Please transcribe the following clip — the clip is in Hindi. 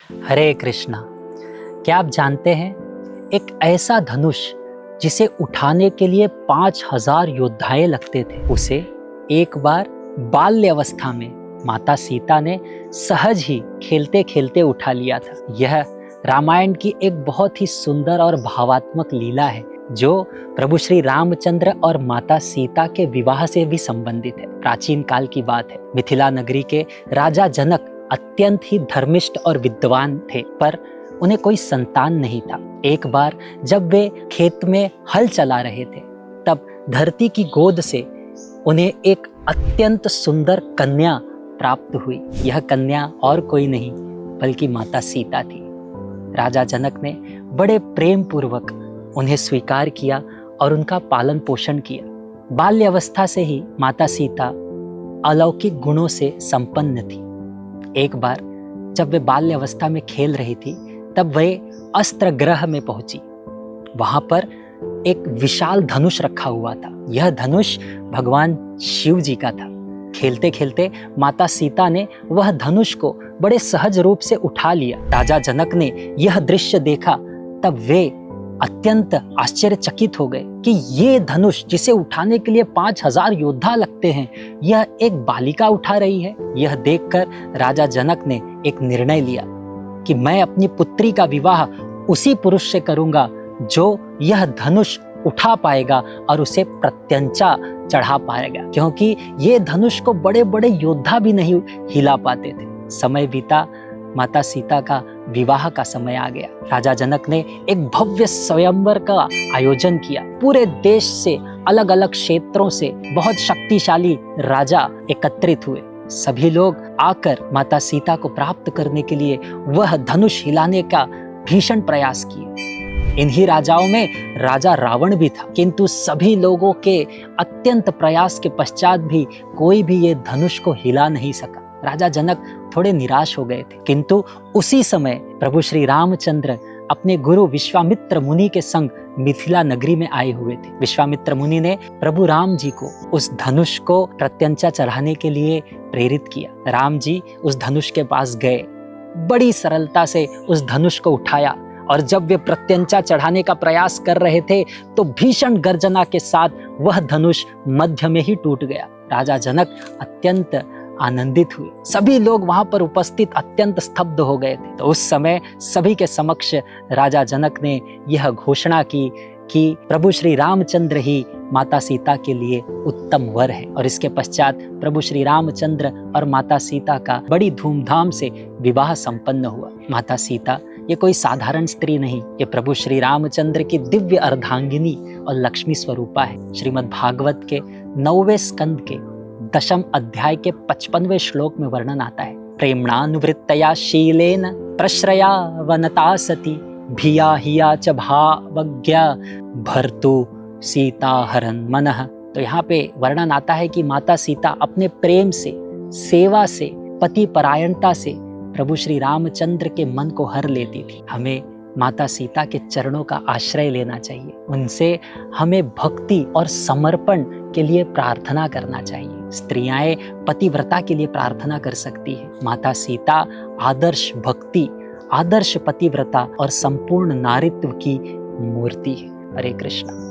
हरे कृष्णा। क्या आप जानते हैं, एक ऐसा धनुष जिसे उठाने के लिए 5000 योद्धाएं लगते थे, उसे एक बार बाल्य अवस्था में माता सीता ने सहज ही खेलते खेलते उठा लिया था। यह रामायण की एक बहुत ही सुंदर और भावात्मक लीला है जो प्रभु श्री रामचंद्र और माता सीता के विवाह से भी संबंधित है। प्राचीन काल की बात है। मिथिला नगरी के राजा जनक अत्यंत ही धर्मिष्ठ और विद्वान थे, पर उन्हें कोई संतान नहीं था। एक बार जब वे खेत में हल चला रहे थे, तब धरती की गोद से उन्हें एक अत्यंत सुंदर कन्या प्राप्त हुई। यह कन्या और कोई नहीं बल्कि माता सीता थी। राजा जनक ने बड़े प्रेम पूर्वक उन्हें स्वीकार किया और उनका पालन पोषण किया। बाल्यावस्था से ही माता सीता अलौकिक गुणों से संपन्न थी। एक बार जब वे बाल्यावस्था में खेल रही थी, तब वे अस्त्र ग्रह में पहुंची। वहां पर एक विशाल धनुष रखा हुआ था। यह धनुष भगवान शिव जी का था। खेलते खेलते माता सीता ने वह धनुष को बड़े सहज रूप से उठा लिया। राजा जनक ने यह दृश्य देखा, तब वे अत्यंत आश्चर्यचकित हो गए कि ये धनुष जिसे उठाने के लिए 5000 योद्धा लगते हैं, यह एक बालिका उठा रही है। यह देखकर राजा जनक ने एक निर्णय लिया कि मैं अपनी पुत्री का विवाह उसी पुरुष से करूंगा जो यह धनुष उठा पाएगा और उसे प्रत्यंचा चढ़ा पाएगा, क्योंकि ये धनुष को बड़े बड़े योद्धा भी नहीं हिला पाते थे। समय बीता, माता सीता का विवाह का समय आ गया। राजा जनक ने एक भव्य स्वयंवर का आयोजन किया। पूरे देश से, अलग अलग क्षेत्रों से बहुत शक्तिशाली राजा एकत्रित हुए। सभी लोग आकर माता सीता को प्राप्त करने के लिए वह धनुष हिलाने का भीषण प्रयास किए। इन्हीं राजाओं में राजा रावण भी था, किंतु सभी लोगों के अत्यंत प्रयास के पश्चात भी कोई भी ये धनुष को हिला नहीं सका। राजा जनक थोड़े निराश हो गए थे, किंतु उसी समय प्रभु श्री रामचंद्र अपने गुरु विश्वामित्र मुनि के संग मिथिला नगरी में आए हुए थे। विश्वामित्र मुनि ने प्रभु राम जी को उस धनुष को प्रत्यंचा चढ़ाने के लिए प्रेरित किया। राम जी उस धनुष के पास गए, बड़ी सरलता से उस धनुष को उठाया, और जब वे प्रत्यंचा चढ़ाने का प्रयास कर रहे थे तो भीषण गर्जना के साथ वह धनुष मध्य में ही टूट गया। राजा जनक अत्यंत आनंदित हुए। सभी लोग वहां पर उपस्थित अत्यंत स्तब्ध हो गए थे। तो उस समय सभी के समक्ष राजा जनक ने यह घोषणा की कि प्रभु श्री रामचंद्र ही माता सीता के लिए उत्तम वर है। और इसके पश्चात प्रभु श्री रामचंद्र और माता सीता का बड़ी धूमधाम से विवाह संपन्न हुआ। माता सीता ये कोई साधारण स्त्री नहीं, ये प्रभु श्री रामचंद्र की दिव्य अर्धांगिनी और लक्ष्मी स्वरूपा है। श्रीमद् भागवत के 9वें स्कंद के 10वें अध्याय के 55वें श्लोक में वर्णन आता है। प्रेम्णानुवृत्तया शीलेन प्रश्रया वनता सती भिया हिया च भावज्ञा भर्तु सीता हरन मनः। तो यहाँ पे वर्णन आता है कि माता सीता अपने प्रेम से, सेवा से, पति परायणता से प्रभु श्री रामचंद्र के मन को हर लेती थी। हमें माता सीता के चरणों का आश्रय लेना चाहिए। उनसे हमें भक्ति और समर्पण के लिए प्रार्थना करना चाहिए। स्त्रियां पतिव्रता के लिए प्रार्थना कर सकती है। माता सीता आदर्श भक्ति, आदर्श पतिव्रता और संपूर्ण नारीत्व की मूर्ति है। हरे कृष्णा।